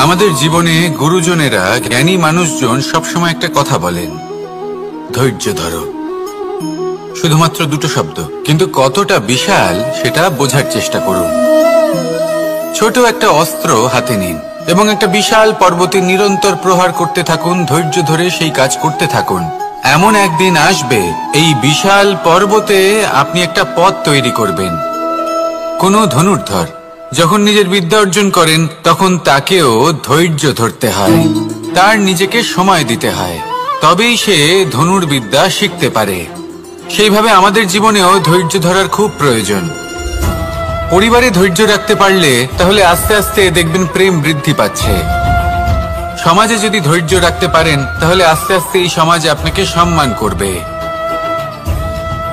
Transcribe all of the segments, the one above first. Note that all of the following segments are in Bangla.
আমাদের জীবনে গুরুজনেরা, জ্ঞানী মানুষজন সবসময় একটা কথা বলেন, ধৈর্য ধরো। শুধুমাত্র দুটো শব্দ, কিন্তু কতটা বিশাল সেটা বোঝার চেষ্টা করুন। ছোট একটা অস্ত্র হাতে নিন এবং একটা বিশাল পর্বতে নিরন্তর প্রহার করতে থাকুন। ধৈর্য ধরে সেই কাজ করতে থাকুন। এমন একদিন আসবে এই বিশাল পর্বতে আপনি একটা পথ তৈরি করবেন। কোনো ধনুর্ধর যখন নিজের বিদ্যা অর্জন করেন তখন তাকেও ধৈর্য ধরতে হয়, তার নিজেকে সময় দিতে হয়, তবেই সে ধনুর্বিদ্যা শিখতে পারে। সেইভাবে আমাদের জীবনেও ধৈর্য ধরার খুব প্রয়োজন। পরিবারে ধৈর্য রাখতে পারলে তাহলে আস্তে আস্তে দেখবেন প্রেম বৃদ্ধি পাচ্ছে। সমাজে যদি ধৈর্য রাখতে পারেন তাহলে আস্তে আস্তে এই সমাজ আপনাকে সম্মান করবে।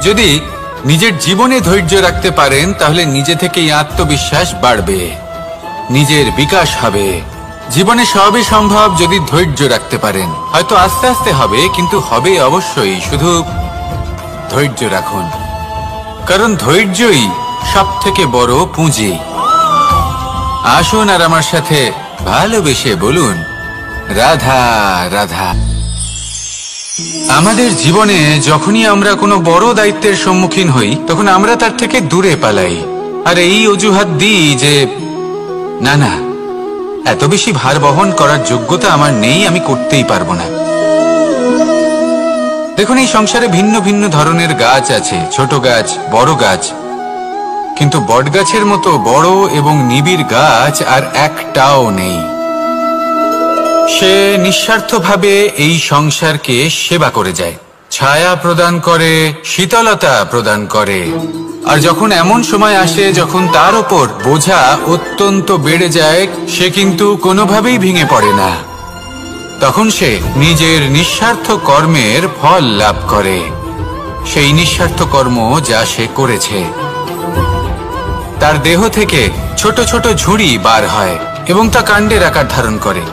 যদি নিজের জীবনে ধৈর্য রাখতে পারেন তাহলে নিজে থেকেই আত্মবিশ্বাস বাড়বে, নিজের বিকাশ হবে। জীবনে সবই সম্ভব যদি ধৈর্য রাখতে পারেন। হয়তো আস্তে আস্তে হবে, কিন্তু হবে অবশ্যই। শুধু ধৈর্য রাখুন, কারণ ধৈর্যই সবথেকে বড় পুঁজি। আসুন আর আমার সাথে ভালোবেসে বলুন, রাধা রাধা। আমাদের জীবনে যখনই আমরা কোনো বড় দায়িত্বের সম্মুখীন হই তখন আমরা তার থেকে দূরে পালাই, আর এই অজুহাত দিই যে না না, এত বেশি ভার বহন করার যোগ্যতা আমার নেই, আমি করতেই পারবো না। দেখুন, এই সংসারে ভিন্ন ভিন্ন ধরনের গাছ আছে, ছোট গাছ, বড় গাছ, কিন্তু বটগাছের মতো বড় এবং নিবিড় গাছ আর একটাও নেই। সে নিঃস্বার্থভাবে এই সংসারকে সেবা করে যায়, ছায়া প্রদান করে, শীতলতা প্রদান করে। আর যখন এমন সময় আসে যখন তার ওপর বোঝা অত্যন্ত বেড়ে যায়, সে কিন্তু কোনোভাবেই ভেঙে পড়ে না। তখন সে নিজের নিঃস্বার্থ কর্মের ফল লাভ করে, সেই নিঃস্বার্থ কর্ম যা সে করেছে। তার দেহ থেকে ছোট ছোট ঝুড়ি বার হয় এবং তা কাণ্ডের আকার ধারণ করে।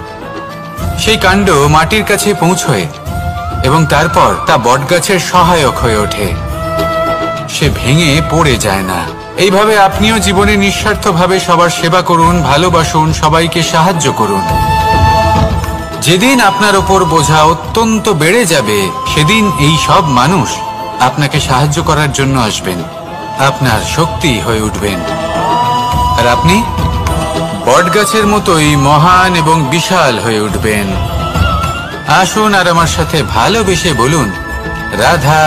সেই কাণ্ড মাটির কাছে পৌঁছয় এবং তারপর তা বটগাছের সহায়ক হয়ে ওঠে। সে ভেঙে পড়ে যায় না। এইভাবে আপনিও জীবনে নিঃস্বার্থভাবে সবার সেবা করুন, ভালোবাসুন, সবাইকে সাহায্য করুন। যেদিন আপনার ওপর বোঝা অত্যন্ত বেড়ে যাবে সেদিন এই সব মানুষ আপনাকে সাহায্য করার জন্য আসবেন, আপনার শক্তি হয়ে উঠবেন, আর আপনি বটগাছের মতোই মহান এবং বিশাল হয়ে উঠবেন। আসুন আর আমার সাথে ভালোবেসে বলুন, রাধা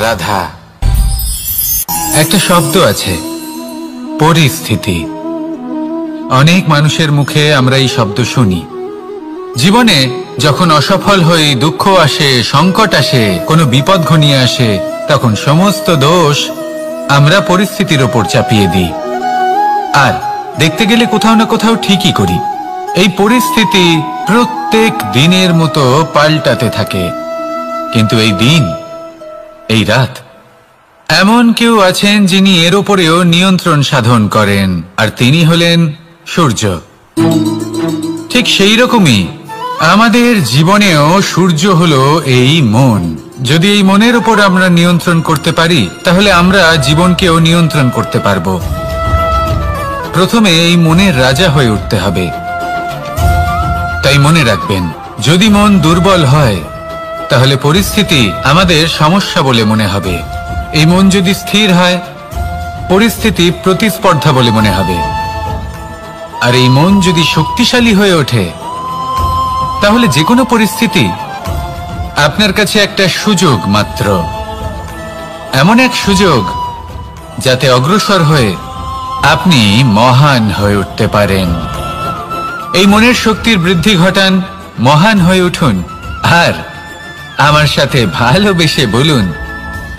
রাধা। একটা শব্দ আছে, পরিস্থিতি। অনেক মানুষের মুখে আমরা এই শব্দ শুনি। জীবনে যখন অসফল হই, দুঃখ আসে, সংকট আসে, কোনো বিপদ ঘনিয়ে আসে, তখন সমস্ত দোষ আমরা পরিস্থিতির ওপর চাপিয়ে দিই। আর দেখতে গেলে কোথাও না কোথাও ঠিকই করি। এই পরিস্থিতি প্রত্যেক দিনের মতো পাল্টাতে থাকে, কিন্তু এই দিন, এই রাত, এমন কেউ আছেন যিনি এর উপরেও নিয়ন্ত্রণ সাধন করেন, আর তিনি হলেন সূর্য। ঠিক সেই রকমই আমাদের জীবনেও সূর্য হলো এই মন। যদি এই মনের উপর আমরা নিয়ন্ত্রণ করতে পারি তাহলে আমরা জীবনকেও নিয়ন্ত্রণ করতে পারবো। প্রথমে এই মনের রাজা হয়ে উঠতে হবে। তাই মনে রাখবেন, যদি মন দুর্বল হয় তাহলে পরিস্থিতি আমাদের সমস্যা বলে মনে হবে। এই মন যদি স্থির হয়, পরিস্থিতি প্রতিস্পর্ধা বলে মনে হবে। আর এই মন যদি শক্তিশালী হয়ে ওঠে তাহলে যে কোনো পরিস্থিতি আপনার কাছে একটা সুযোগ মাত্র, এমন এক সুযোগ যাতে অগ্রসর হয়ে আপনি মহান হয়ে উঠতে পারেন। এই মনের শক্তির বৃদ্ধি ঘটান, মহান হয়ে উঠুন, আর আমার সাথে ভালোবেসে বলুন,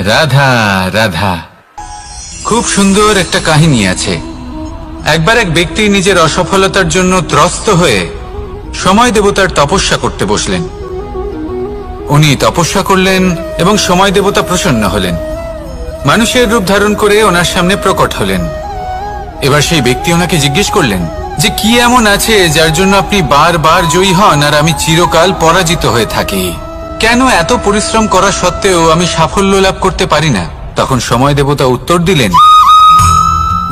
রাধা রাধা। খুব সুন্দর একটা কাহিনী আছে। একবার এক ব্যক্তি নিজের অসফলতার জন্য ত্রস্ত হয়ে সময় দেবতার তপস্যা করতে বসলেন। উনি তপস্যা করলেন এবং সময় দেবতা প্রসন্ন হলেন, মানুষের রূপ ধারণ করে ওনার সামনে প্রকট হলেন। এবার সেই ব্যক্তি ওনাকে জিজ্ঞেস করলেন যে কি এমন আছে যার জন্য আপনি বারবার জয়ী হন আর আমি চিরকাল পরাজিত হয়ে থাকি? কেন এত পরিশ্রম করা সত্ত্বেও আমি সাফল্য লাভ করতে পারি না? তখন সময় দেবতা উত্তর দিলেন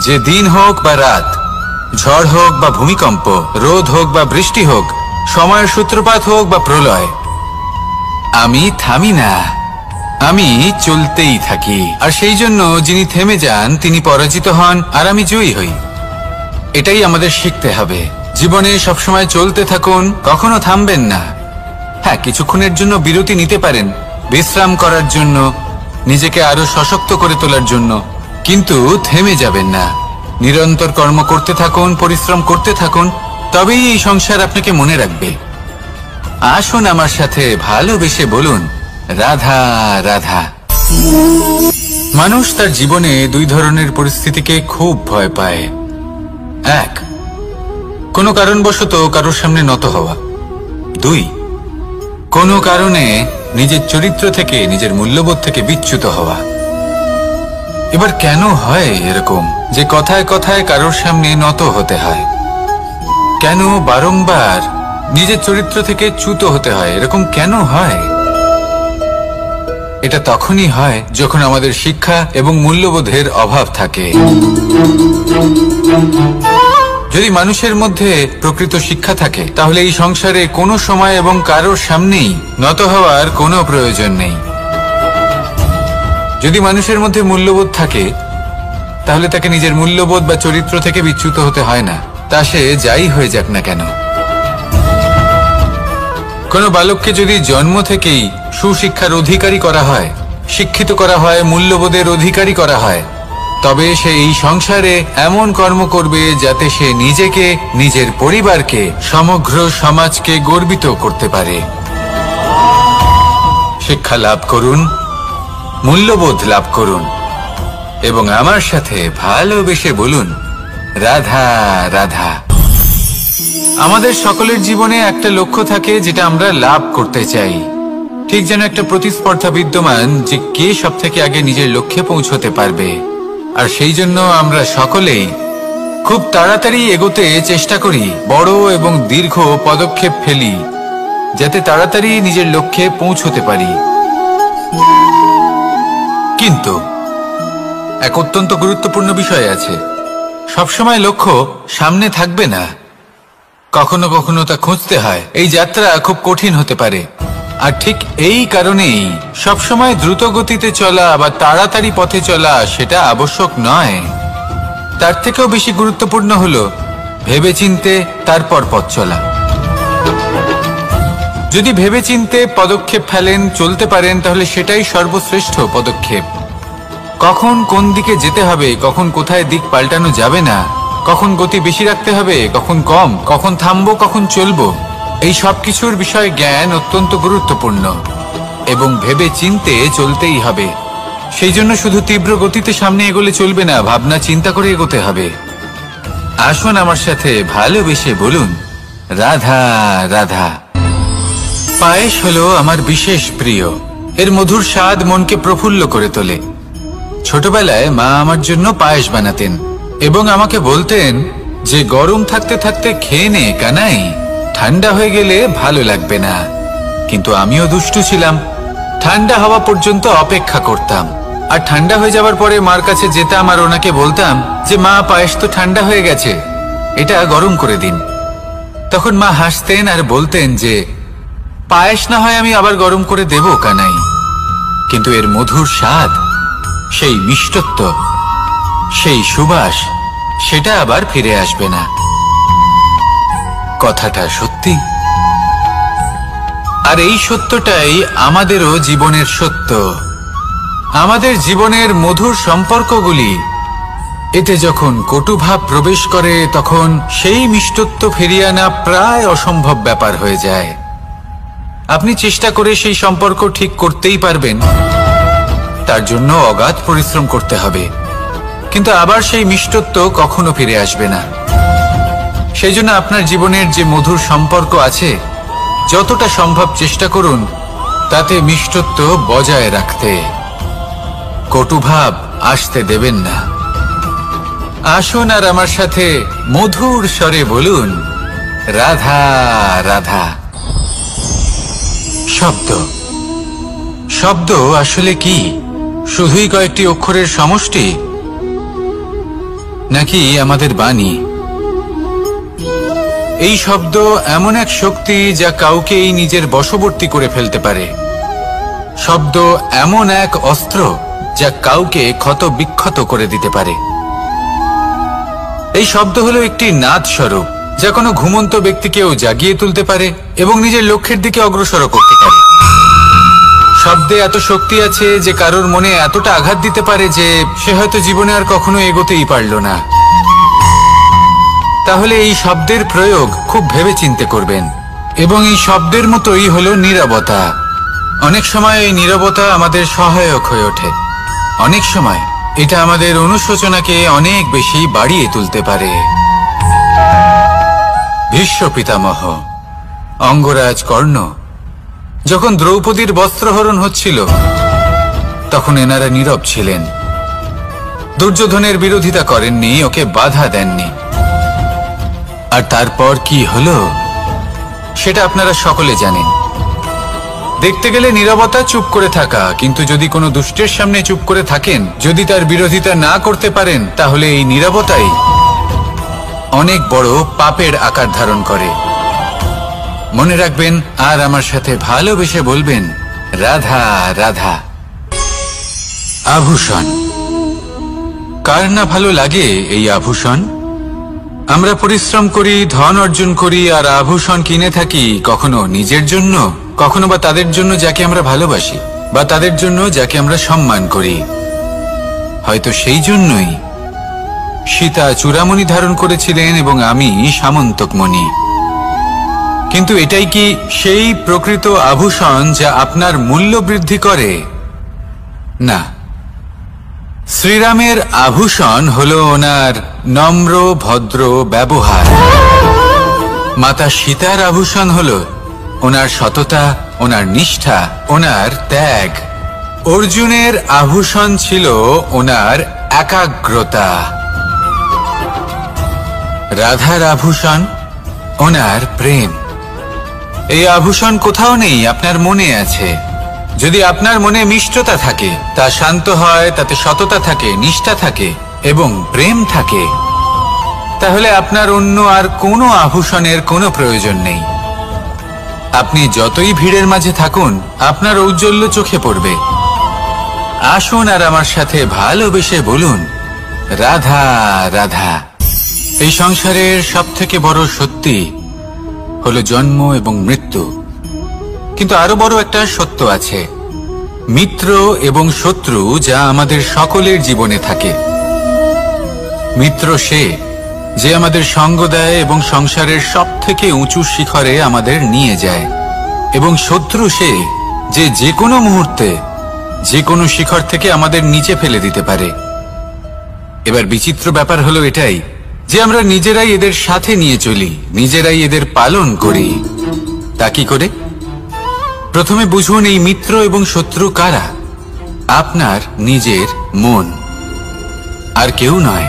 যে দিন হোক বা রাত, ঝড় হোক বা ভূমিকম্প, রোদ হোক বা বৃষ্টি হোক, সময়ের সূত্রপাত হোক বা প্রলয়, আমি থামি না, আমি চলতেই থাকি। আর সেই জন্য যিনি থেমে যান তিনি পরাজিত হন আর আমি জয়ী হই। এটাই আমাদের শিখতে হবে। জীবনে সবসময় চলতে থাকুন, কখনো থামবেন না। হ্যাঁ, কিছুক্ষণের জন্য বিরতি নিতে পারেন, বিশ্রাম করার জন্য, নিজেকে আরো সশক্ত করে তোলার জন্য, কিন্তু থেমে যাবেন না। নিরন্তর কর্ম করতে থাকুন, পরিশ্রম করতে থাকুন, তবেই এই সংসার আপনাকে মনে রাখবে। আসুন আমার সাথে ভালোবেসে বলুন, রাধা রাধা। মানুষ তার জীবনে দুই ধরনের পরিস্থিতিকে খুব ভয় পায়। এক, কোনো কারণবশত কারোর সামনে নত হওয়া। দুই, কোনো কারণে নিজের চরিত্র থেকে, নিজের মূল্যবোধ থেকে বিচ্যুত হওয়া। এবার কেন হয় এরকম যে কথায় কথায় কারোর সামনে নত হতে হয়? কেন বারংবার নিজের চরিত্র থেকে চ্যুত হতে হয়? এরকম কেন হয়? এটা তখনই হয় যখন আমাদের শিক্ষা এবং মূল্যবোধের অভাব থাকে। যদি মানুষের মধ্যে প্রকৃত শিক্ষা থাকে তাহলে এই সংসারে কোনো সময় এবং কারোর সামনেই নত হওয়ার কোনো প্রয়োজন নেই। যদি মানুষের মধ্যে মূল্যবোধ থাকে তাহলে তাকে নিজের মূল্যবোধ বা চরিত্র থেকে বিচ্যুত হতে হয় না, তা সে যাই হয়ে যাক না কেন। কোনো বালককে যদি জন্ম থেকেই সুশিক্ষার অধিকারী করা হয়, শিক্ষিত করা হয়, মূল্যবোধের অধিকারী করা হয়, তবে সে এই সংসারে এমন কর্ম করবে যাতে সে নিজেকে, নিজের পরিবারকে, সমগ্র সমাজকে গর্বিত করতে পারে। শিক্ষা লাভ করুন, মূল্যবোধ লাভ করুন এবং আমার সাথে ভালোবেসে বলুন, রাধা রাধা। আমাদের সকলের জীবনে একটা লক্ষ্য থাকে যেটা আমরা লাভ করতে চাই। ঠিক যেন একটা প্রতিস্পর্ধা বিদ্যমান যে কে সব থেকে আগে নিজের লক্ষ্যে পৌঁছতে পারবে। আর সেই জন্য আমরা সকলেই খুব তাড়াতাড়ি এগোতে চেষ্টা করি, বড় এবং দীর্ঘ পদক্ষেপ ফেলি যাতে তাড়াতাড়ি নিজের লক্ষ্যে পৌঁছতে পারি। কিন্তু এক অত্যন্ত গুরুত্বপূর্ণ বিষয় আছে, সবসময় লক্ষ্য সামনে থাকবে না, কখনো কখনো তা খুঁজতে হয়। এই যাত্রা খুব কঠিন হতে পারে। আর ঠিক এই কারণেই সবসময় দ্রুত গতিতে চলা বা তাড়াতাড়ি পথে চলা সেটা আবশ্যক নয়। তার থেকেও বেশি গুরুত্বপূর্ণ হলো ভেবেচিন্তে তারপর পথ চলা। যদি ভেবেচিন্তে পদক্ষেপ ফেলেন, চলতে পারেন, তাহলে সেটাই সর্বশ্রেষ্ঠ পদক্ষেপ। কখন কোন দিকে যেতে হবে, কখন কোথায় দিক পাল্টানো যাবে না, কখন গতি বেশি রাখতে হবে, কখন কম, কখন থামবো, কখন চলবো, এই সব কিছুর বিষয়ে জ্ঞান অত্যন্ত গুরুত্বপূর্ণ এবং ভেবে চিন্তে চলতেই হবে। সেই জন্য শুধু তীব্র গতিতে সামনে এগোলে চলবে না, ভাবনা চিন্তা করে এগোতে হবে। আসুন আমার সাথে ভালোবেসে বলুন, রাধা রাধা। পায়েস হলো আমার বিশেষ প্রিয়। এর মধুর স্বাদ মনকে প্রফুল্ল করে তোলে। ছোটবেলায় মা আমার জন্য পায়েস বানাতেন এবং আমাকে বলতেন যে গরম থাকতে থাকতে খেয়ে নে কানাই, ঠান্ডা হয়ে গেলে ভালো লাগবে না। কিন্তু আমিও দুষ্টু ছিলাম, ঠান্ডা হওয়া পর্যন্ত অপেক্ষা করতাম। আর ঠান্ডা হয়ে যাবার পরে মার কাছে যেতাম আর ওনাকে বলতাম যে মা, পায়েস তো ঠান্ডা হয়ে গেছে, এটা গরম করে দিন। তখন মা হাসতেন আর বলতেন যে পায়েস না হয় আমি আবার গরম করে দেব কানাই, কিন্তু এর মধুর স্বাদ, সেই মিষ্টত্ব, সেই সুবাস, সেটা আবার ফিরে আসবে না। কথাটা সত্যি। আর এই সত্যটাই আমাদেরও জীবনের সত্য। আমাদের জীবনের মধুর সম্পর্কগুলি, এতে যখন কটুভাব প্রবেশ করে তখন সেই মিষ্টত্ব ফিরিয়ে আনা প্রায় অসম্ভব ব্যাপার হয়ে যায়। আপনি চেষ্টা করে সেই সম্পর্ক ঠিক করতেই পারবেন, তার জন্য অগাধ পরিশ্রম করতে হবে, কিন্তু আবার সেই মিষ্টত্ব কখনো ফিরে আসবে না। সেই জন্য আপনার জীবনের যে মধুর সম্পর্ক আছে, যতটা সম্ভব চেষ্টা করুন তাতে মিষ্টত্ব বজায় রাখতে। কটুভাব আসতে দেবেন না। আসুন আর আমার সাথে মধুর স্বরে বলুন, রাধা রাধা। শব্দ, শব্দ আসলে কি? শুধুই কয়েকটি অক্ষরের সমষ্টি, নাকি আমাদের বাণী? এই শব্দ এমন এক শক্তি যা কাউকেই নিজের বশবর্তী করে ফেলতে পারে। শব্দ এমন এক অস্ত্র যা কাউকে ক্ষত বিক্ষত করে দিতে পারে। এই শব্দ হলো একটি নাদ স্বরূপ যা কোনো ঘুমন্ত ব্যক্তিকেও জাগিয়ে তুলতে পারে এবং নিজের লক্ষ্যের দিকে অগ্রসর করতে পারে। শব্দে এত শক্তি আছে যে কারোর মনে এতটা আঘাত দিতে পারে যে সে হয়তো জীবনে আর কখনো এগোতেই পারল না। তাহলে এই শব্দের প্রয়োগ খুব ভেবেচিন্তে করবেন। এবং এই শব্দের মতোই হলো নীরবতা। অনেক সময় এই নীরবতা আমাদের সহায়ক হয়ে ওঠে। অনেক সময় এটা আমাদের অনুশোচনাকে অনেক বেশি বাড়িয়ে তুলতে পারে। ভীষ্ম পিতামহ, অঙ্গরাজ কর্ণ যখন দ্রৌপদীর বস্ত্রহরণ হচ্ছিল তখন এনারা নীরব ছিলেন। দুর্যোধনের বিরোধিতা করেননি, ওকে বাধা দেননি। আর তারপর কি হলো সেটা আপনারা সকলে জানেন। দেখতে গেলে নীরবতা চুপ করে থাকা, কিন্তু যদি কোনো দুষ্টের সামনে চুপ করে থাকেন, যদি তার বিরোধিতা না করতে পারেন, তাহলে এই নীরবতাই অনেক বড় পাপের আকার ধারণ করে। মনে রাখবেন আর আমার সাথে ভালোবেসে বলবেন, রাধা রাধা। আভূষণ। কার না ভালো লাগে এই আভূষণ? আমরা পরিশ্রম করি, ধন অর্জন করি আর আভূষণ কিনে থাকি, কখনো নিজের জন্য, কখনো বা তাদের জন্য যাকে আমরা ভালোবাসি, বা তাদের জন্য যাকে আমরা সম্মান করি। হয়তো সেই জন্যই সীতা চূড়ামণি ধারণ করেছিলেন এবং আমি সামন্তকমণি। কিন্তু এটাই কি সেই প্রকৃত আভূষণ যা আপনার মূল্য বৃদ্ধি করে? না। শ্রীরামের আভূষণ হলো ওনার নম্র ভদ্র ব্যবহার। মাতা সীতার আভূষণ হলো ওনার সততা, ওনার নিষ্ঠা, ওনার ত্যাগ। অর্জুনের আভূষণ ছিল ওনার একাগ্রতা। রাধার আভূষণ ওনার প্রেম। এই আভূষণ কোথাও নেই, আপনার মনে আছে। যদি আপনার মনে মিষ্টতা থাকে, তা শান্ত হয়, তাতে সততা থাকে, নিষ্ঠা থাকে এবং প্রেম থাকে, তাহলে আপনার অন্য আর কোনো আভূষণের কোনো প্রয়োজন নেই। আপনি যতই ভিড়ের মাঝে থাকুন, আপনার ঔজ্জ্বল্য চোখে পড়বে। আসুন আর আমার সাথে ভালোবেসে বলুন, রাধা রাধা। এই সংসারের সবথেকে বড় সত্যি হলো জন্ম এবং মৃত্যু। কিন্তু আরো বড় একটা সত্য আছে, মিত্র এবং শত্রু, যা আমাদের সকলের জীবনে থাকে। মিত্র সে যে আমাদের সঙ্গ দেয় এবং সংসারের সবথেকে উঁচু শিখরে আমাদের নিয়ে যায়, এবং শত্রু সে যে যে কোনো মুহূর্তে যে কোনো শিখর থেকে আমাদের নিচে ফেলে দিতে পারে। এবার বিচিত্র ব্যাপার হলো এটাই যে আমরা নিজেরাই এদের সাথে নিয়ে চলি, নিজেরাই এদের পালন করি। তা কি করে? প্রথমে বুঝুন এই মিত্র এবং শত্রু কারা। আপনার নিজের মন, আর কেউ নয়।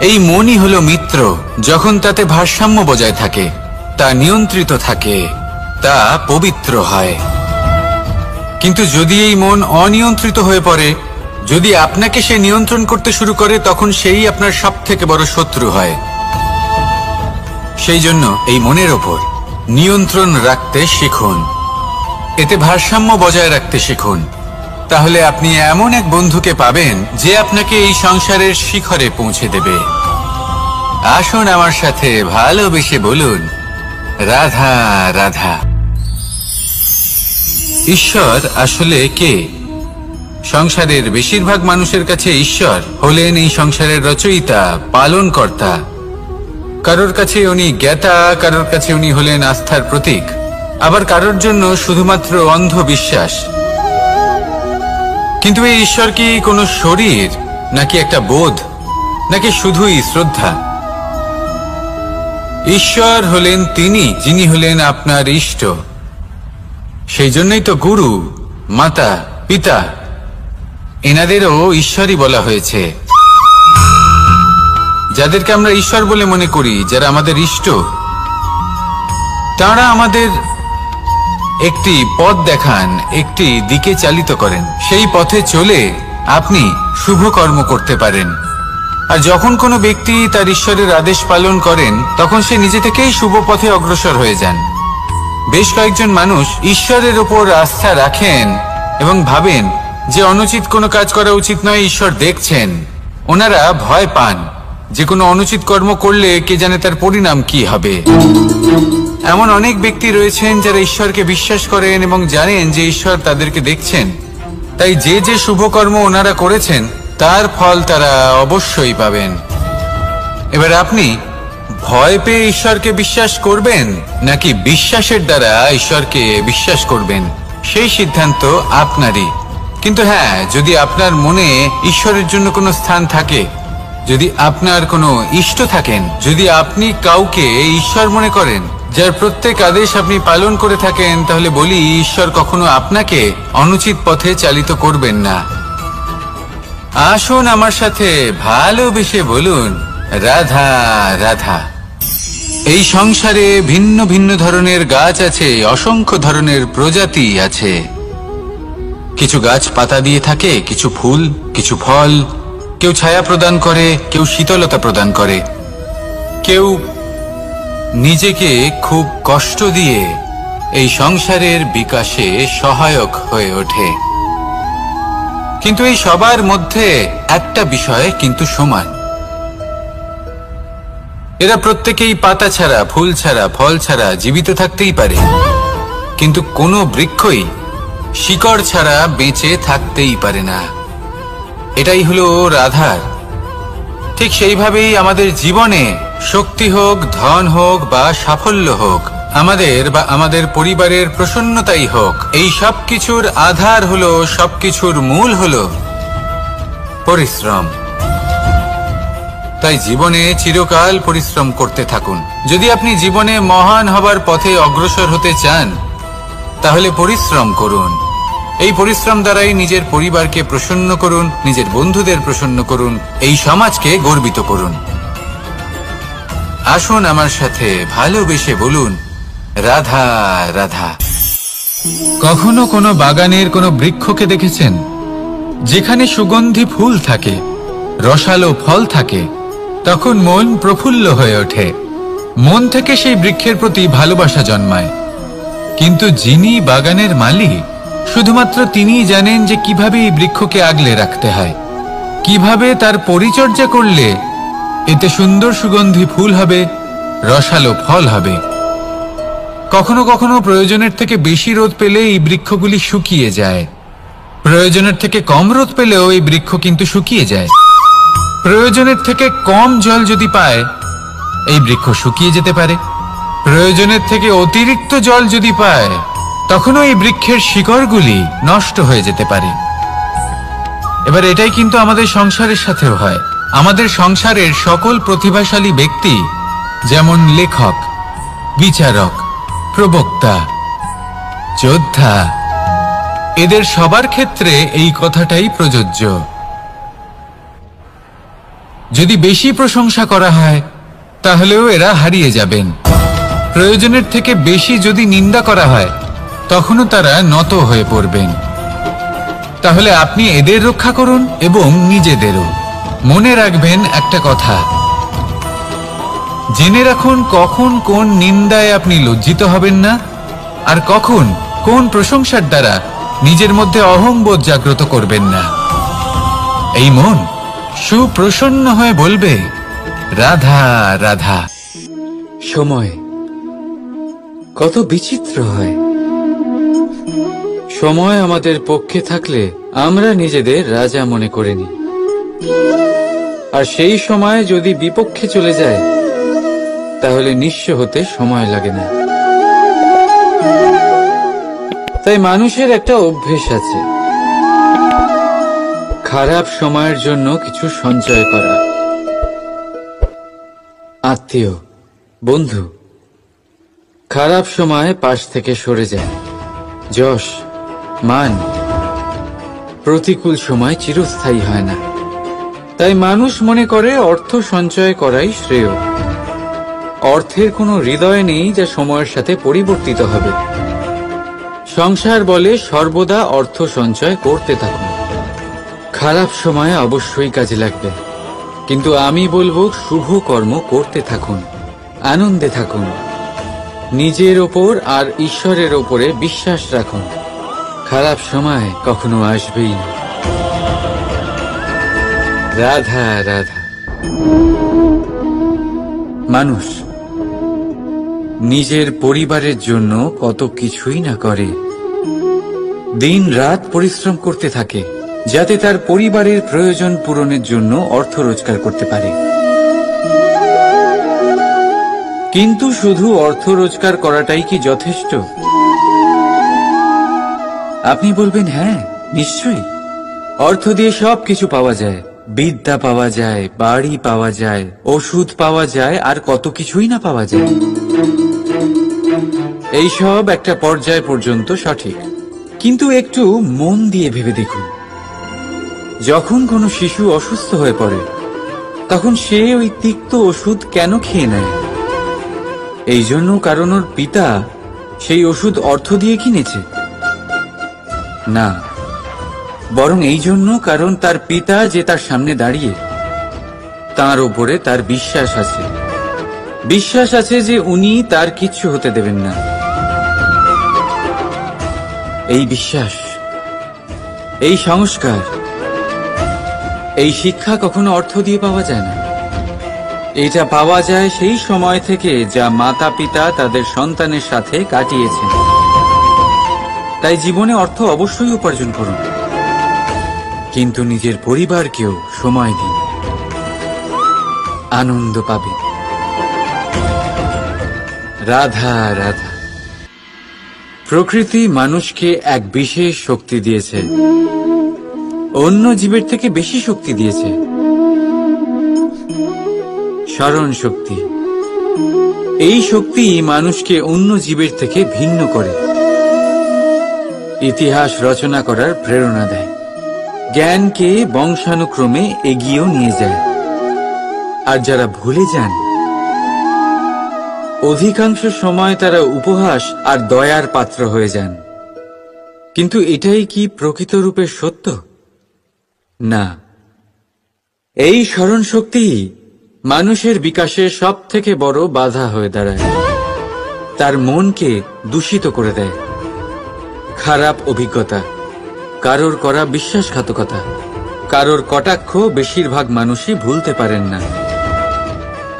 এই মনই হলো মিত্র যখন তাতে ভারসাম্য বজায় থাকে, তা নিয়ন্ত্রিত থাকে, তা পবিত্র হয়। কিন্তু যদি এই মন অনিয়ন্ত্রিত হয়ে পড়ে, যদি আপনাকে সে নিয়ন্ত্রণ করতে শুরু করে, তখন সেই আপনার সবথেকে বড় শত্রু হয়। সেই জন্য এই মনের ওপর নিয়ন্ত্রণ রাখতে শিখুন, এতে ভারসাম্য বজায় রাখতে শিখুন। তাহলে আপনি এমন এক বন্ধুকে পাবেন যে আপনাকে এই সংসারের শিখরে পৌঁছে দেবে। আসুন আমার সাথে ভালোবেসে বলুন, রাধা রাধা। ঈশ্বর আসলে কে? সংসারের বেশিরভাগ মানুষের কাছে ঈশ্বর হলেন এই সংসারের রচয়িতা, পালনকর্তা। কারোর কাছে উনি জ্ঞাতা, কারোর কাছে উনি হলেন আস্থার প্রতীক, আবার কারোর জন্য শুধুমাত্র অন্ধ বিশ্বাস। কিন্তু এই ঈশ্বর কি কোনো শরীর, নাকি একটা বোধ, নাকি শুধুই শ্রদ্ধা? ঈশ্বর হলেন তিনি যিনি হলেন আপনার ইষ্ট। সেই জন্যই তো গুরু, মাতা, পিতা এনাদেরও ঈশ্বরই বলা হয়েছে। যাদেরকে আমরা ঈশ্বর বলে মনে করি, যারা আমাদের ইষ্ট, তারা আমাদের একটি পথ দেখান, একটি দিকে চালিত করেন। সেই পথে চলে আপনি শুভ কর্ম করতে পারেন। আর যখন কোনো ব্যক্তি তার ঈশ্বরের আদেশ পালন করেন তখন সে নিজে থেকেই শুভ পথে অগ্রসর হয়ে যান। বেশ কয়েকজন মানুষ ঈশ্বরের ওপর আস্থা রাখেন এবং ভাবেন যে অনুচিত কোনো কাজ করা উচিত নয়, ঈশ্বর দেখছেন। ওনারা ভয় পান যে কোনো অনুচিত কর্ম করলে কে জানে তার পরিণাম কি হবে। এমন অনেক ব্যক্তি রয়েছেন যারা ঈশ্বরকে বিশ্বাস করেন এবং জানেন যে ঈশ্বর তাদেরকে দেখছেন, তাই যে যে শুভ কর্ম ওনারা করেছেন তার ফল তারা অবশ্যই পাবেন। এবার আপনি ভয় পেয়ে ঈশ্বরকে বিশ্বাস করবেন নাকি বিশ্বাসের দ্বারা ঈশ্বরকে বিশ্বাস করবেন, সেই সিদ্ধান্ত আপনারই। কিন্তু হ্যাঁ, যদি আপনার মনে ঈশ্বরের জন্য কোনো স্থান থাকে, যদি আপনার কোনো ইষ্ট থাকেন, যদি আপনি কাউকে ঈশ্বর মনে করেন যার প্রত্যেক আদেশ আপনি পালন করে থাকেন, তাহলে বলি ঈশ্বর কখনো আপনাকে অনুচিত পথে চালিত করবেন না। আসুন আমার সাথে ভালোবেসে বলুন, রাধা রাধা। এই সংসারে ভিন্ন ভিন্ন ধরনের গাছ আছে, অসংখ্য ধরনের প্রজাতি আছে। কিছু গাছ পাতা দিয়ে থাকে, কিছু ফুল, কিছু ফল। কেউ ছায়া প্রদান করে, কেউ শীতলতা প্রদান করে, কেউ নিজেকে খুব কষ্ট দিয়ে এই সংসারের বিকাশে সহায়ক হয়ে ওঠে। কিন্তু এই সবার মধ্যে একটা বিষয় কিন্তু সমান, এরা প্রত্যেকেই পাতা ছাড়া, ফুল ছাড়া, ফল ছাড়া জীবিত থাকতেই পারে, কিন্তু কোনো বৃক্ষই শিকড় ছাড়া বেঁচে থাকতেই পারে না। এটাই হলো রাধার। ঠিক সেইভাবেই আমাদের জীবনে শক্তি হোক, ধন হোক বা সাফল্য হোক, আমাদের বা আমাদের পরিবারের প্রসন্নতাই হোক, এই সব কিছুর আধার হলো, সবকিছুর মূল হলো পরিশ্রম। তাই জীবনে চিরকাল পরিশ্রম করতে থাকুন। যদি আপনি জীবনে মহান হবার পথে অগ্রসর হতে চান, তাহলে পরিশ্রম করুন। এই পরিশ্রম দ্বারাই নিজের পরিবারকে প্রসন্ন করুন, নিজের বন্ধুদের প্রসন্ন করুন, এই সমাজকে গর্বিত করুন। আসুন আমার সাথে ভালোবেসে বলুন, রাধা রাধা। কখনো কোনো বাগানের কোনো বৃক্ষকে দেখেছেন যেখানে সুগন্ধি ফুল থাকে, রসালো ফল থাকে? তখন মন প্রফুল্ল হয়ে ওঠে, মন থেকে সেই বৃক্ষের প্রতি ভালোবাসা জন্মায়। কিন্তু যিনি বাগানের মালিক, শুধুমাত্র তিনিই জানেন যে কিভাবে এই বৃক্ষকে আগলে রাখতে হয়, কিভাবে তার পরিচর্যা করলে এতে সুন্দর সুগন্ধি ফুল হবে, রসালো ফল হবে। কখনো কখনো প্রয়োজনের থেকে বেশি রোদ পেলে এই বৃক্ষগুলি শুকিয়ে যায়, প্রয়োজনের থেকে কম রোদ পেলেও এই বৃক্ষ কিন্তু শুকিয়ে যায়। প্রয়োজনের থেকে কম জল যদি পায়, এই বৃক্ষ শুকিয়ে যেতে পারে। প্রয়োজনের থেকে অতিরিক্ত জল যদি পায়, তখনও এই বৃক্ষের শিকড়গুলি নষ্ট হয়ে যেতে পারে। এবার এটাই কিন্তু আমাদের সংসারের সাথেও হয়। আমাদের সংসারের সকল প্রতিভাশালী ব্যক্তি, যেমন লেখক, বিচারক, প্রবক্তা, যোদ্ধা, এদের সবার ক্ষেত্রে এই কথাটাই প্রযোজ্য। যদি বেশি প্রশংসা করা হয়, তাহলেও এরা হারিয়ে যাবেন। প্রয়োজনের থেকে বেশি যদি নিন্দা করা হয়, তখনও তারা নত হয়ে পড়বেন। তাহলে আপনি এদের রক্ষা করুন এবং নিজেদেরও। মনে রাখবেন একটা কথা, জেনে রাখুন কখন কোন নিন্দায় আপনি লজ্জিত হবেন না, আর কখন কোন প্রশংসার দ্বারা নিজের মধ্যে অহংবোধ জাগ্রত করবেন না। এই মন সুপ্রসন্ন হয়ে বলবে, রাধা রাধা। সময় কত বিচিত্র হয়। সময় আমাদের পক্ষে থাকলে আমরা নিজেদের রাজা মনে করে নিই, আর সেই সময় যদি বিপক্ষে চলে যায়, তাহলে নিঃস্ব হতে সময় লাগে না। তাই মানুষের একটা অভ্যেস আছে, খারাপ সময়ের জন্য কিছু সঞ্চয় করা। আত্মীয়, বন্ধু খারাপ সময় পাশ থেকে সরে যায়। যশ, মান প্রতিকূল সময় চিরস্থায়ী হয় না। তাই মানুষ মনে করে অর্থ সঞ্চয় করাই শ্রেয়। অর্থের কোনো হৃদয় নেই যা সময়ের সাথে পরিবর্তিত হবে। সংসার বলে সর্বদা অর্থ সঞ্চয় করতে থাকুন। খারাপ সময়ে অবশ্যই কাজে লাগবে, কিন্তু আমি বলবো শুভ কর্ম করতে থাকুন, আনন্দে থাকুন, নিজের ওপর আর ঈশ্বরের ওপরে বিশ্বাস রাখুন। খারাপ সময় কখনো আসবেই না। রাধা রাধা। মানুষ নিজের পরিবারের জন্য কত কিছুই না করে, দিন রাত পরিশ্রম করতে থাকে যাতে তার পরিবারের প্রয়োজন পূরণের জন্য অর্থ রোজগার করতে পারে। কিন্তু শুধু অর্থ রোজগার করাটাই কি যথেষ্ট? আপনি বলবেন হ্যাঁ, নিশ্চয়ই। অর্থ দিয়ে সব কিছু পাওয়া যায়, বিদ্যা পাওয়া যায়, বাড়ি পাওয়া যায়, ওষুধ পাওয়া যায়, আর কত কিছুই না পাওয়া যায়। এই সব একটা পর্যায় পর্যন্ত সঠিক, কিন্তু একটু মন দিয়ে ভেবে দেখুন, যখন কোনো শিশু অসুস্থ হয়ে পড়ে তখন সে ওই তিক্ত ওষুধ কেন খেয়ে নেয়? এই জন্য কারণ ওর পিতা সেই ওষুধ অর্থ দিয়ে কিনেছে? না, বরং এই জন্য কারণ তার পিতা যে তার সামনে দাঁড়িয়ে, তার ওপরে তার বিশ্বাস আছে। বিশ্বাস আছে যে উনি তার কিচ্ছু হতে দেবেন না। এই বিশ্বাস, এই সংস্কার, এই শিক্ষা কখনো অর্থ দিয়ে পাওয়া যায় না। এটা পাওয়া যায় সেই সময় থেকে যা মাতা পিতা তাদের সন্তানের সাথে কাটিয়েছেন। তাই জীবনে অর্থ অবশ্যই উপার্জন করুন, কিন্তু নিজের পরিবারকেও সময় দিন, আনন্দ পাবেন। রাধা রাধা। প্রকৃতি মানুষকে এক বিশেষ শক্তি দিয়েছে, অন্য জীবের থেকে বেশি শক্তি দিয়েছে, স্মরণ শক্তি। এই শক্তি মানুষকে অন্য জীবের থেকে ভিন্ন করে, ইতিহাস রচনা করার প্রেরণা দেয়, জ্ঞানকে বংশানুক্রমে এগিয়েও নিয়ে যায়। আর যারা ভুলে যান, অধিকাংশ সময় তারা উপহাস আর দয়ার পাত্র হয়ে যান। কিন্তু এটাই কি প্রকৃত রূপে সত্য? না। এই স্মরণ শক্তি মানুষের বিকাশের সব থেকে বড় বাধা হয়ে দাঁড়ায়, তার মনকে দূষিত করে দেয়। খারাপ অভিজ্ঞতা, কারোর করা বিশ্বাসঘাতকতা, কারোর কটাক্ষ বেশিরভাগ মানুষই ভুলতে পারেন না,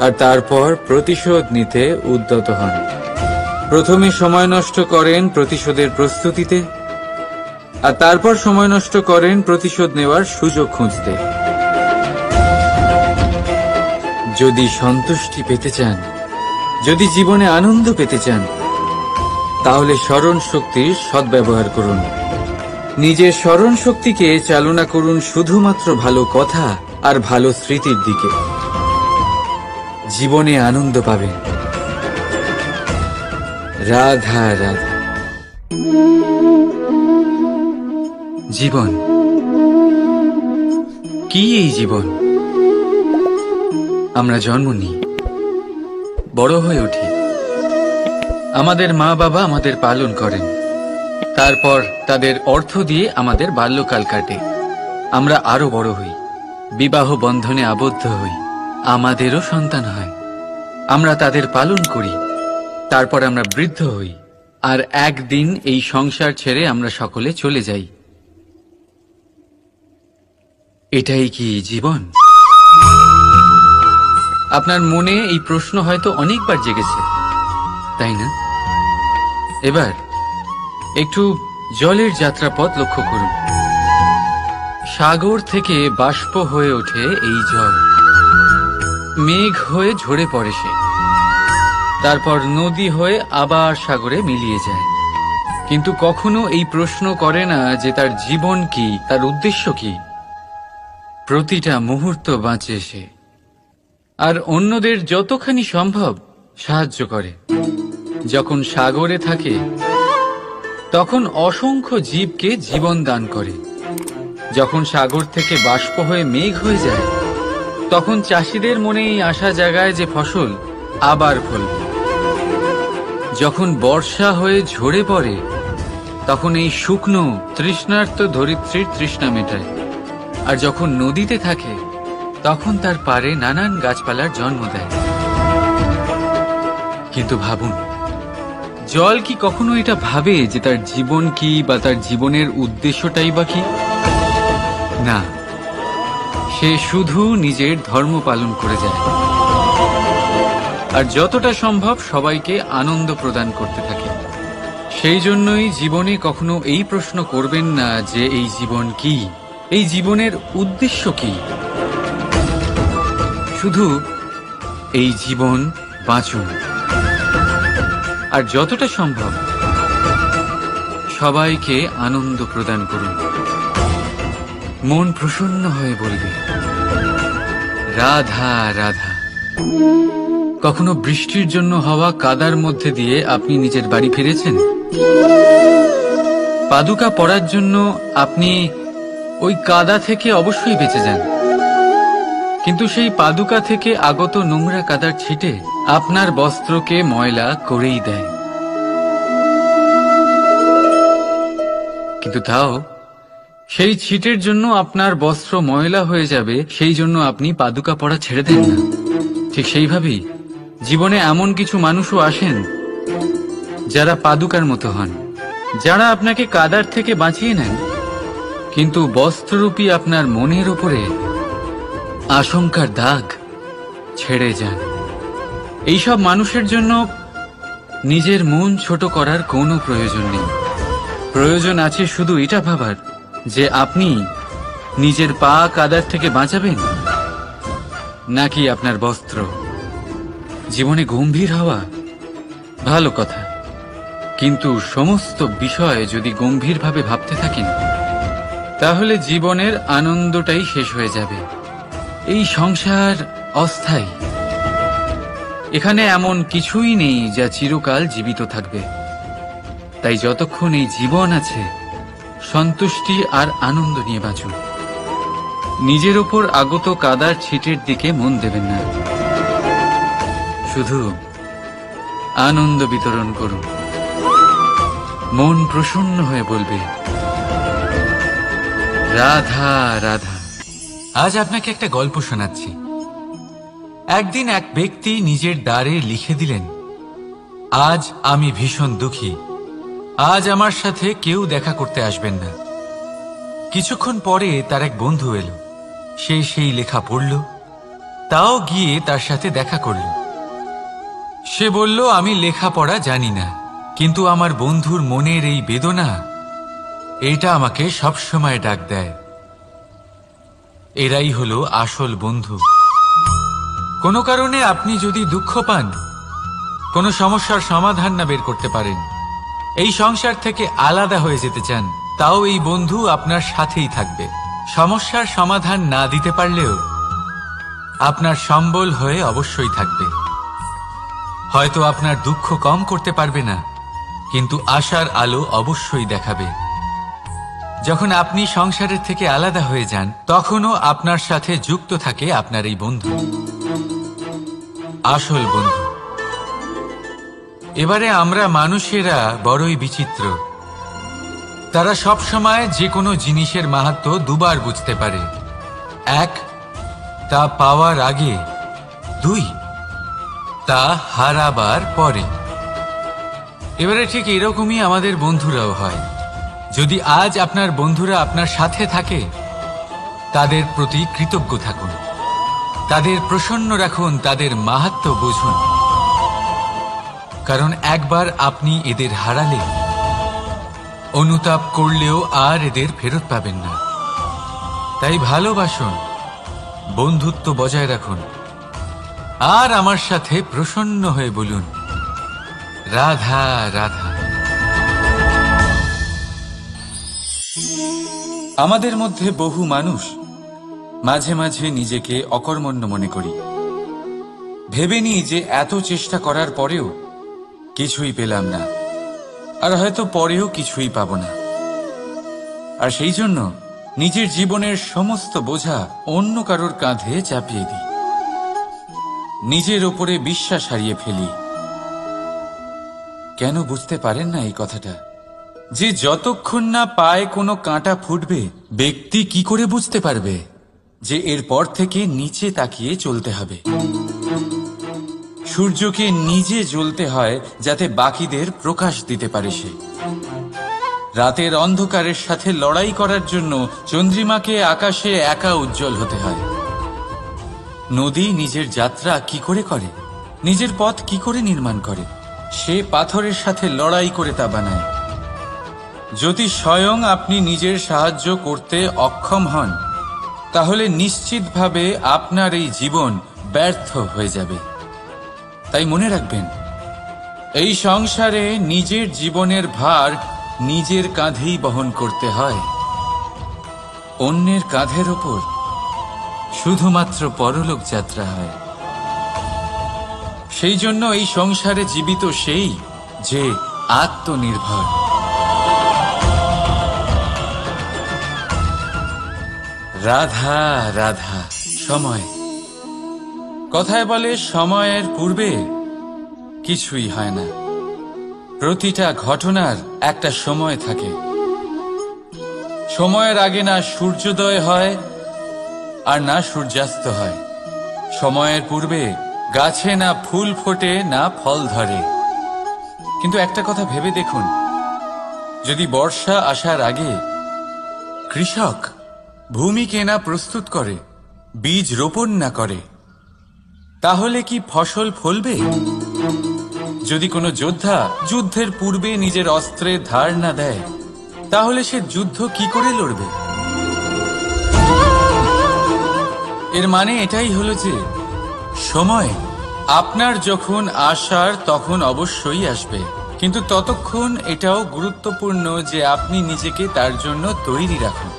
আর তারপর প্রতিশোধ নিতে উদ্যত হন। প্রথমে সময় নষ্ট করেন প্রতিশোধের প্রস্তুতিতে, আর তারপর সময় নষ্ট করেন প্রতিশোধ নেওয়ার সুযোগ খুঁজতে। যদি সন্তুষ্টি পেতে চান, যদি জীবনে আনন্দ পেতে চান, তাহলে স্মরণ শক্তির সদ্ব্যবহার করুন। নিজের স্মরণ শক্তিকে চালনা করুন শুধুমাত্র ভালো কথা আর ভালো স্মৃতির দিকে। জীবনে আনন্দ পাবেন। রাধা রাধা। জীবন কি? এই জীবন আমরা জন্ম নিই, বড় হয়ে উঠি, আমাদের মা বাবা আমাদের পালন করেন, তারপর তাদের অর্থ দিয়ে আমাদের বাল্যকাল কাটে, আমরা আরো বড় হই, বিবাহ বন্ধনে আবদ্ধ হই, আমাদেরও সন্তান হয়, আমরা তাদের পালন করি, তারপর আমরা বৃদ্ধ হই, আর একদিন এই সংসার ছেড়ে আমরা সকলে চলে যাই। এটাই কি জীবন? আপনার মনে এই প্রশ্ন হয়তো অনেকবার জেগেছে, তাই না? এবার একটু জলের যাত্রাপথ লক্ষ্য করুন। সাগর থেকে বাষ্প হয়ে ওঠে এই জল, মেঘ হয়ে ঝরে পড়ে সে, তারপর নদী হয়ে আবার সাগরে মিলিয়ে যায়। কিন্তু কখনো এই প্রশ্ন করে না যে তার জীবন কি, তার উদ্দেশ্য কি। প্রতিটা মুহূর্ত বাঁচে সে, আর অন্যদের যতখানি সম্ভব সাহায্য করে। যখন সাগরে থাকে তখন অসংখ্য জীবকে জীবন দান করে। যখন সাগর থেকে বাষ্প হয়ে মেঘ হয়ে যায় তখন চাষিদের মনে এই আশা জাগায় যে ফসল আবার ফলবে। যখন বর্ষা হয়ে ঝরে পড়ে তখন এই শুকনো তৃষ্ণার্ত ধরিত্রীর তৃষ্ণা মেটায়। আর যখন নদীতে থাকে তখন তার পাড়ে নানান গাছপালার জন্ম দেয়। কিন্তু ভাবুন, জল কি কখনো এটা ভাবে যে তার জীবন কি বা তার জীবনের উদ্দেশ্যটাই বা কি? না, সে শুধু নিজের ধর্ম পালন করে যায় আর যতটা সম্ভব সবাইকে আনন্দ প্রদান করতে থাকে। সেই জন্যই জীবনে কখনো এই প্রশ্ন করবেন না যে এই জীবন কি, এই জীবনের উদ্দেশ্য কি। শুধু এই জীবন বাঁচুন আর যতটা সম্ভব সবাইকে আনন্দ প্রদান করুন। মন প্রসন্ন হয়ে বলবে রাধা রাধা। কখনো বৃষ্টির জন্য হওয়া কাদার মধ্যে দিয়ে আপনি নিজের বাড়ি ফিরেছেন? পাদুকা পরার জন্য আপনি ওই কাদা থেকে অবশ্যই বেঁচে যান, কিন্তু সেই পাদুকা থেকে আগত নোংরা কাদার ছিটে আপনার বস্ত্রকে ময়লা করেই দেয়। কিন্তু তাও সেই ছিটের জন্য আপনার বস্ত্র ময়লা হয়ে যাবে, সেই জন্য আপনি পাদুকা পরা ছেড়ে দেন না। ঠিক সেইভাবেই জীবনে এমন কিছু মানুষও আসেন যারা পাদুকার মতো হন, যারা আপনাকে কাদার থেকে বাঁচিয়ে নেন, কিন্তু বস্ত্ররূপী আপনার মনের উপরে আশঙ্কার দাগ ছেড়ে যান। এইসব মানুষের জন্য নিজের মন ছোট করার কোনো প্রয়োজন নেই। প্রয়োজন আছে শুধু এটা ভাবার যে আপনি নিজের পা কাদার থেকে বাঁচাবেন নাকি আপনার বস্ত্র। জীবনে গম্ভীর হওয়া ভালো কথা, কিন্তু সমস্ত বিষয় যদি গম্ভীরভাবে ভাবতে থাকেন তাহলে জীবনের আনন্দটাই শেষ হয়ে যাবে। এই সংসার অস্থায়ী, এখানে এমন কিছুই নেই যা চিরকাল জীবিত থাকবে। তাই যতক্ষণ এই জীবন আছে সন্তুষ্টি আর আনন্দ নিয়ে বাঁচুন। নিজের ওপর আগত কাদার ছিটের দিকে মন দেবেন না, শুধু আনন্দ বিতরণ করুন। মন প্রসন্ন হয়ে বলবে রাধা রাধা। আজ আপনাকে একটা গল্প শোনাচ্ছি। একদিন এক ব্যক্তি নিজের দ্বারে লিখে দিলেন, আজ আমি ভীষণ দুঃখী, আজ আমার সাথে কেউ দেখা করতে আসবেন না। কিছুক্ষণ পরে তার এক বন্ধু এলো, সে সেই লেখা পড়ল, তাও গিয়ে তার সাথে দেখা করল। সে বলল, আমি লেখাপড়া জানি না, কিন্তু আমার বন্ধুর মনের এই বেদনা, এটা আমাকে সবসময় ডাক দেয়। এরাই হলো আসল বন্ধু। কোনো কারণে আপনি যদি দুঃখ পান, কোনো সমস্যার সমাধান না বের করতে পারেন, এই সংসার থেকে আলাদা হয়ে যেতে চান, তাও এই বন্ধু আপনার সাথেই থাকবে। সমস্যার সমাধান না দিতে পারলেও আপনার সম্বল হয়ে অবশ্যই থাকবে। হয়তো আপনার দুঃখ কম করতে পারবে না, কিন্তু আশার আলো অবশ্যই দেখাবে। যখন আপনি সংসারের থেকে আলাদা হয়ে যান, তখনও আপনার সাথে যুক্ত থাকে আপনার এই বন্ধু, আসল বন্ধু। এবারে আমরা মানুষেরা বড়ই বিচিত্র। তারা সব সময় যে কোনো জিনিসের মাহাত্ম্য দুবার বুঝতে পারে। এক, তা পাওয়ার আগে। দুই, তা হারাবার পরে। এবারে ঠিক এরকমই আমাদের বন্ধুরাও হয়। যদি আজ আপনার বন্ধুরা আপনার সাথে থাকে, তাদের প্রতি কৃতজ্ঞ থাকুন, তাদের প্রসন্ন রাখুন, তাদের মাহাত্ম্য বুঝুন। কারণ একবার আপনি এদের হারালে অনুতাপ করলেও আর এদের ফেরত পাবেন না। তাই ভালোবাসুন, বন্ধুত্ব বজায় রাখুন, আর আমার সাথে প্রসন্ন হয়ে বলুন রাধা রাধা। আমাদের মধ্যে বহু মানুষ মাঝে মাঝে নিজেকে অকর্মণ্য মনে করি, ভেবে নিই যে এত চেষ্টা করার পরেও কিছুই পেলাম না, আর হয়তো পরেও কিছুই পাব না। আর সেই জন্য নিজের জীবনের সমস্ত বোঝা অন্য কারোর কাঁধে চাপিয়ে দিই, নিজের ওপরে বিশ্বাস হারিয়ে ফেলি। কেন বুঝতে পারেন না এই কথাটা? যে যতক্ষণ না পায়ে কোনো কাঁটা ফুটবে, ব্যক্তি কি করে বুঝতে পারবে যে এরপর থেকে নিচে তাকিয়ে চলতে হবে। সূর্যকে নিজে জ্বলতে হয় যাতে বাকিদের প্রকাশ দিতে পারে সে। রাতের অন্ধকারের সাথে লড়াই করার জন্য চন্দ্রিমাকে আকাশে একা উজ্জ্বল হতে হয়। নদী নিজের যাত্রা কি করে করে, নিজের পথ কি করে নির্মাণ করে? সে পাথরের সাথে লড়াই করে তা বানায়। যদি স্বয়ং আপনি নিজের সাহায্য করতে অক্ষম হন, তাহলে নিশ্চিতভাবে আপনার এই জীবন ব্যর্থ হয়ে যাবে। তাই মনে রাখবেন, এই সংসারে নিজের জীবনের ভার নিজের কাঁধেই বহন করতে হয়। অন্যের কাঁধের ওপর শুধুমাত্র পরলোক যাত্রা হয়। সেই জন্য এই সংসারে জীবিত সেই যে আত্মনির্ভর। রাধা রাধা। সময়, কথায় বলে সময়ের পূর্বে কিছুই হয় না। প্রতিটা ঘটনার একটা সময় থাকে। সময়ের আগে না সূর্যোদয় হয় আর না সূর্যাস্ত হয়। সময়ের পূর্বে গাছে না ফুল ফোটে না ফল ধরে। কিন্তু একটা কথা ভেবে দেখুন, যদি বর্ষা আসার আগে কৃষক ভূমিকে না প্রস্তুত করে, বীজ রোপণ না করে, তাহলে কি ফসল ফলবে? যদি কোনো যোদ্ধা যুদ্ধের পূর্বে নিজের অস্ত্রের ধার না দেয়, তাহলে সে যুদ্ধ কি করে লড়বে? এর মানে এটাই হলো যে সময় আপনার যখন আসার তখন অবশ্যই আসবে, কিন্তু ততক্ষণ এটাও গুরুত্বপূর্ণ যে আপনি নিজেকে তার জন্য তৈরি রাখুন।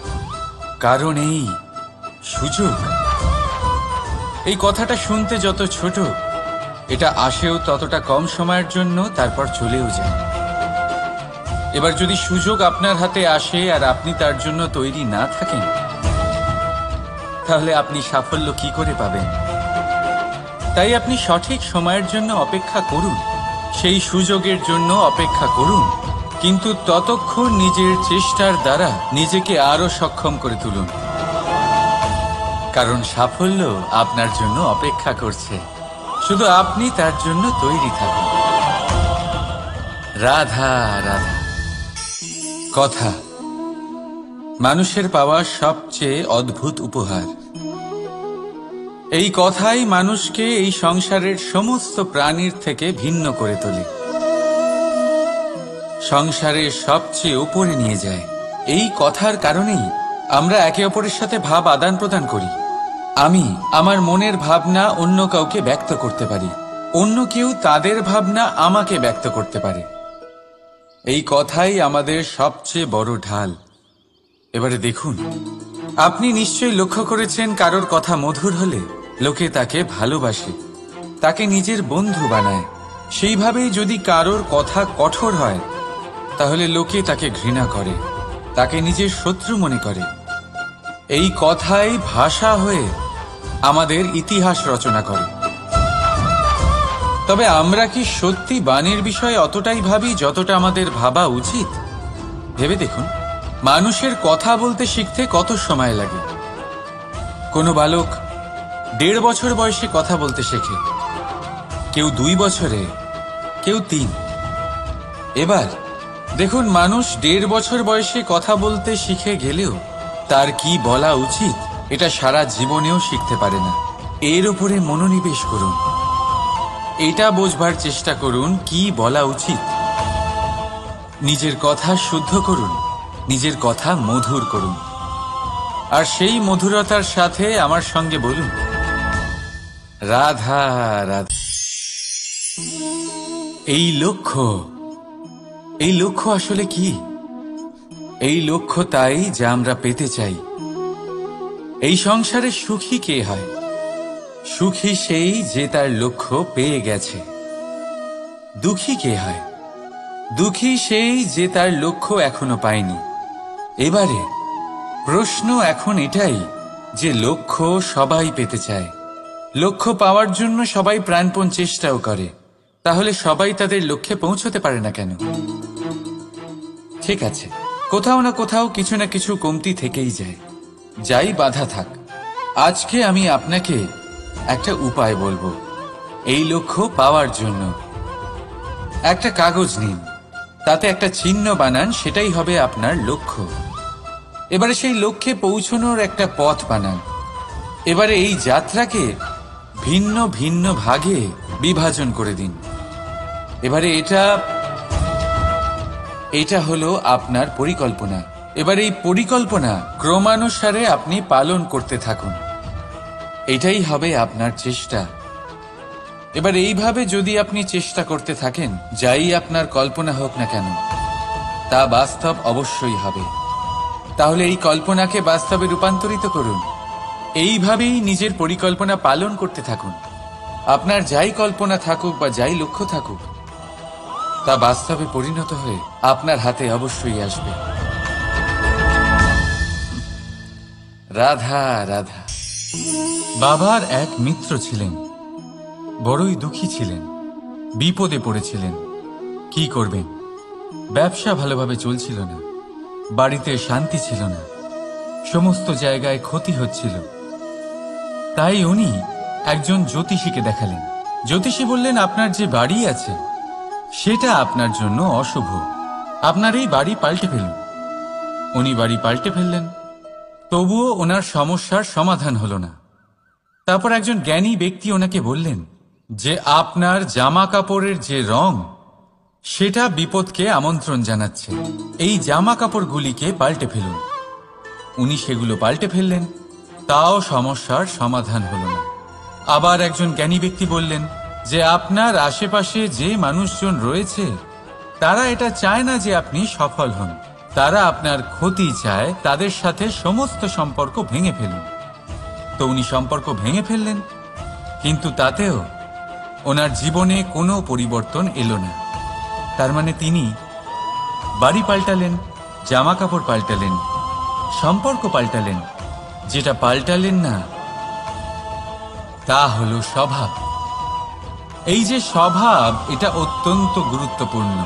কারণ এই সুযোগ, এই কথাটা শুনতে যত ছোট, এটা আসেও ততটা কম সময়ের জন্য, তারপর চলেও যায়। এবার যদি সুযোগ আপনার হাতে আসে আর আপনি তার জন্য তৈরি না থাকেন, তাহলে আপনি সাফল্য কি করে পাবেন? তাই আপনি সঠিক সময়ের জন্য অপেক্ষা করুন, সেই সুযোগের জন্য অপেক্ষা করুন, কিন্তু ততক্ষণ নিজের চেষ্টার দ্বারা নিজেকে আরো সক্ষম করে তুলুন। কারণ সাফল্য আপনার জন্য অপেক্ষা করছে, শুধু আপনি তার জন্য তৈরি থাকুন। রাধা রাধা। কথা মানুষের পাওয়া সবচেয়ে অদ্ভুত উপহার। এই কথাই মানুষকে এই সংসারের সমস্ত প্রাণীর থেকে ভিন্ন করে তোলে, সংসারের সবচেয়ে উপরে নিয়ে যায়। এই কথার কারণেই আমরা একে অপরের সাথে ভাব আদান প্রদান করি। আমি আমার মনের ভাবনা অন্য কাউকে ব্যক্ত করতে পারি, অন্য কেউ তাদের ভাবনা আমাকে ব্যক্ত করতে পারে। এই কথাই আমাদের সবচেয়ে বড় ঢাল। এবারে দেখুন, আপনি নিশ্চয়ই লক্ষ্য করেছেন, কারোর কথা মধুর হলে লোকে তাকে ভালোবাসে, তাকে নিজের বন্ধু বানায়। সেইভাবেই যদি কারোর কথা কঠোর হয়, তাহলে লোকে তাকে ঘৃণা করে, তাকে নিজের শত্রু মনে করে। এই কথাই ভাষা হয়ে আমাদের ইতিহাস রচনা করে। তবে আমরা কি সত্যি বাণীর বিষয়ে অতটাই ভাবি যতটা আমাদের ভাবা উচিত? ভেবে দেখুন, মানুষের কথা বলতে শিখতে কত সময় লাগে। কোনো বালক 1.5 বছর বয়সে কথা বলতে শেখে, কেউ 2 বছরে, কেউ 3। এবার দেখুন, মানুষ 1.5 বছর বয়সে কথা বলতে শিখে গেলেও তার কি বলা উচিত এটা সারা জীবনেও শিখতে পারে না। এর উপরে মনোনিবেশ করুন, এটা বোঝবার চেষ্টা করুন কি বলা উচিত। নিজের কথা শুদ্ধ করুন, নিজের কথা মধুর করুন, আর সেই মধুরতার সাথে আমার সঙ্গে বলুন, রাধা রাধা। এই লক্ষ্য আসলে কি? এই লক্ষ্য তাই যা আমরা পেতে চাই। এই সংসারে সুখী কে হয়? সুখী সেই যে তার লক্ষ্য পেয়ে গেছে। দুঃখী কে হয়? দুঃখী সেই যে তার লক্ষ্য এখনো পায়নি। এবারে প্রশ্ন এখন এটাই যে লক্ষ্য সবাই পেতে চায়, লক্ষ্য পাওয়ার জন্য সবাই প্রাণপণ চেষ্টাও করে, তাহলে সবাই তাদের লক্ষ্যে পৌঁছতে পারে না কেন? ঠিক আছে, কোথাও না কোথাও কিছু না কিছু কমতি থেকেই যায়। যাই বাধা থাক, আজকে আমি আপনাকে একটা উপায় বলবো এই লক্ষ্য পাওয়ার জন্য। একটা কাগজ নিন, তাতে একটা চিহ্ন বানান, সেটাই হবে আপনার লক্ষ্য। এবারে সেই লক্ষ্যে পৌঁছানোর একটা পথ বানান। এবারে এই যাত্রাকে ভিন্ন ভিন্ন ভাগে বিভাজন করে দিন। এবারে এটা হলো আপনার পরিকল্পনা। এবার এই পরিকল্পনা ক্রমানুসারে আপনি পালন করতে থাকুন, এটাই হবে আপনার চেষ্টা। এবার এইভাবে যদি আপনি চেষ্টা করতে থাকেন, যাই আপনার কল্পনা হোক না কেন তা বাস্তব অবশ্যই হবে। তাহলে এই কল্পনাকে বাস্তবে রূপান্তরিত করুন। এইভাবেই নিজের পরিকল্পনা পালন করতে থাকুন। আপনার যাই কল্পনা থাকুক বা যাই লক্ষ্য থাকুক, তা বাস্তবে পরিণত হয়ে আপনার হাতে অবশ্যই আসবে। রাধা রাধা। বাবার এক মিত্র ছিলেন, বড়ই দুঃখী ছিলেন, বিপদে পড়েছিলেন। কি করবেন? ব্যবসা ভালোভাবে চলছিল না, বাড়িতে শান্তি ছিল না, সমস্ত জায়গায় ক্ষতি হচ্ছিল। তাই উনি একজন জ্যোতিষীকে দেখালেন। জ্যোতিষী বললেন, আপনার যে বাড়ি আছে সেটা আপনার জন্য অশুভ, আপনার এই বাড়ি পাল্টে ফেলুন। উনি বাড়ি পাল্টে ফেললেন, তবুও ওনার সমস্যার সমাধান হলো না। তারপর একজন জ্ঞানী ব্যক্তি ওনাকে বললেন যে আপনার জামা কাপড়ের যে রং সেটা বিপদকে আমন্ত্রণ জানাচ্ছে, এই জামা কাপড়গুলিকে পাল্টে ফেলুন। উনি সেগুলো পাল্টে ফেললেন, তাও সমস্যার সমাধান হলো না। আবার একজন জ্ঞানী ব্যক্তি বললেন যে আপনার আশেপাশে যে মানুষজন রয়েছে তারা এটা চায় না যে আপনি সফল হন, তারা আপনার ক্ষতি চায়, তাদের সাথে সমস্ত সম্পর্ক ভেঙে ফেলুন। তো উনি সম্পর্ক ভেঙে ফেললেন, কিন্তু তাতেও ওনার জীবনে কোনো পরিবর্তন এলো না। তার মানে তিনি বাড়ি পাল্টালেন, জামা কাপড় পাল্টালেন, সম্পর্ক পাল্টালেন, যেটা পাল্টালেন না তা হলো স্বভাব। এই যে স্বভাব, এটা অত্যন্ত গুরুত্বপূর্ণ।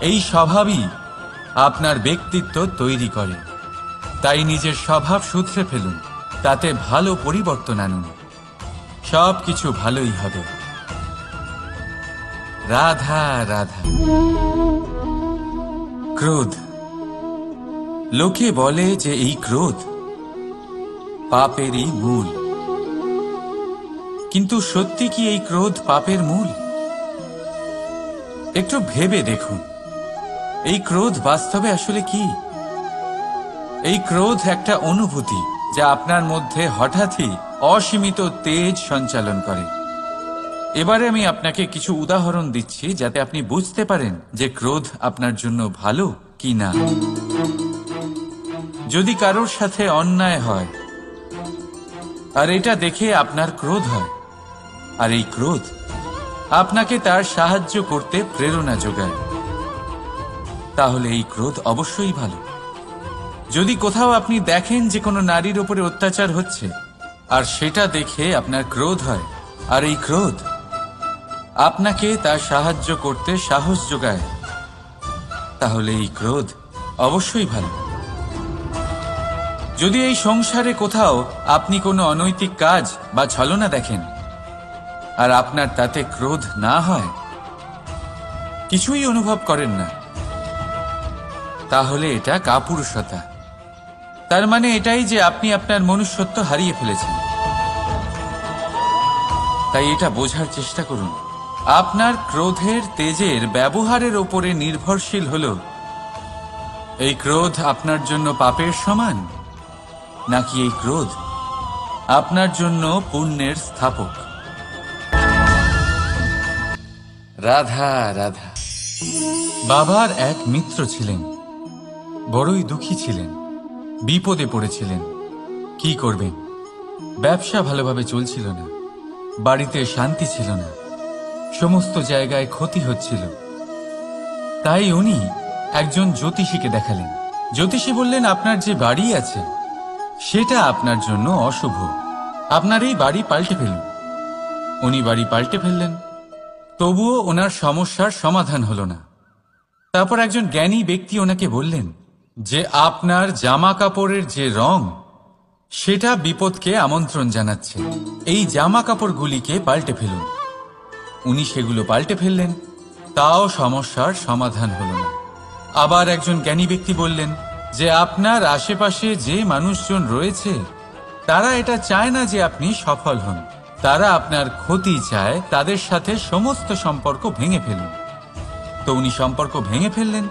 এই স্বভাবই আপনার ব্যক্তিত্ব তৈরি করে। তাই নিজের স্বভাব শুধরে ফেলুন, তাতে ভালো পরিবর্তন আনুন, সব কিছু ভালোই হবে। রাধা রাধা। ক্রোধ। লোকে বলে যে এই ক্রোধ পাপেরই মূল, কিন্তু সত্যি কি এই ক্রোধ পাপের মূল? একটু ভেবে দেখুন, এই ক্রোধ বাস্তবে আসলে কি? এই ক্রোধ একটা অনুভূতি যা আপনার মধ্যে হঠাৎই অসীমিত তেজ সঞ্চালন করে। এবারে আমি আপনাকে কিছু উদাহরণ দিচ্ছি যাতে আপনি বুঝতে পারেন যে ক্রোধ আপনার জন্য ভালো কি না। যদি কারোর সাথে অন্যায় হয় আর এটা দেখে আপনার ক্রোধ হয়, আর এই ক্রোধ আপনাকে তার সাহায্য করতে প্রেরণা যোগায়, তাহলে এই ক্রোধ অবশ্যই ভালো। যদি কোথাও আপনি দেখেন যে কোনো নারীর উপরে অত্যাচার হচ্ছে আর সেটা দেখে আপনার ক্রোধ হয়, আর এই ক্রোধ আপনাকে তার সাহায্য করতে সাহস যোগায়, তাহলে এই ক্রোধ অবশ্যই ভালো। যদি এই সংসারে কোথাও আপনি কোনো অনৈতিক কাজ বা ছলনা দেখেন আর আপনার তাতে ক্রোধ না হয়, কিছুই অনুভব করেন না, তাহলে এটা কাপুরুষতা। তার মানে এটাই যে আপনি আপনার মনুষ্যত্ব হারিয়ে ফেলেছেন। তাই এটা বোঝার চেষ্টা করুন, আপনার ক্রোধের তেজের ব্যবহারের ওপরে নির্ভরশীল হলো এই ক্রোধ আপনার জন্য পাপের সমান, নাকি এই ক্রোধ আপনার জন্য পুণ্যের স্থাপক। রাধা রাধা। বাবার এক মিত্র ছিলেন, বড়ই দুঃখী ছিলেন, বিপদে পড়েছিলেন। কি করবেন? ব্যবসা ভালোভাবে চলছিল না, বাড়িতে শান্তি ছিল না, সমস্ত জায়গায় ক্ষতি হচ্ছিল। তাই উনি একজন জ্যোতিষীকে দেখালেন। জ্যোতিষী বললেন, আপনার যে বাড়ি আছে সেটা আপনার জন্য অশুভ, আপনার এই বাড়ি পাল্টে ফেলুন। উনি বাড়ি পাল্টে ফেললেন, তবুও ওনার সমস্যার সমাধান হলো না। তারপর একজন জ্ঞানী ব্যক্তি ওনাকে বললেন যে আপনার জামা কাপড়ের যে রং সেটা বিপদকে আমন্ত্রণ জানাচ্ছে। এই জামা কাপড়গুলিকে পাল্টে ফেলুন। উনি সেগুলো পাল্টে ফেললেন, তাও সমস্যার সমাধান হলো না। আবার একজন জ্ঞানী ব্যক্তি বললেন যে আপনার আশেপাশে যে মানুষজন রয়েছে তারা এটা চায় না যে আপনি সফল হন, তারা আপনার ক্ষতি চায়, তাদের সাথে সমস্ত সম্পর্ক ভেঙে ফেলুন। তো উনি সম্পর্ক ভেঙে ফেললেন,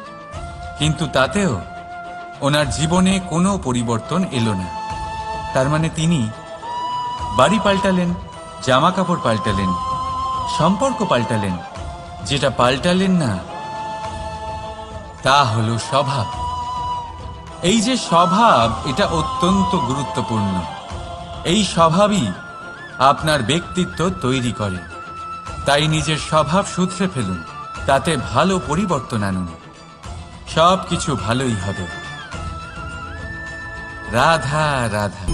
কিন্তু তাতেও ওনার জীবনে কোনো পরিবর্তন এলো না। তার মানে তিনি বাড়ি পাল্টালেন, জামা কাপড় পাল্টালেন, সম্পর্ক পাল্টালেন, যেটা পাল্টালেন না তা হলো স্বভাব। এই যে স্বভাব, এটা অত্যন্ত গুরুত্বপূর্ণ। এই স্বভাবই আপনার ব্যক্তিত্ব তৈরি করে। তাই নিজের স্বভাব শুধরে ফেলুন, তাতে ভালো পরিবর্তন আনুন, সবকিছু ভালোই হবে। রাধা রাধা।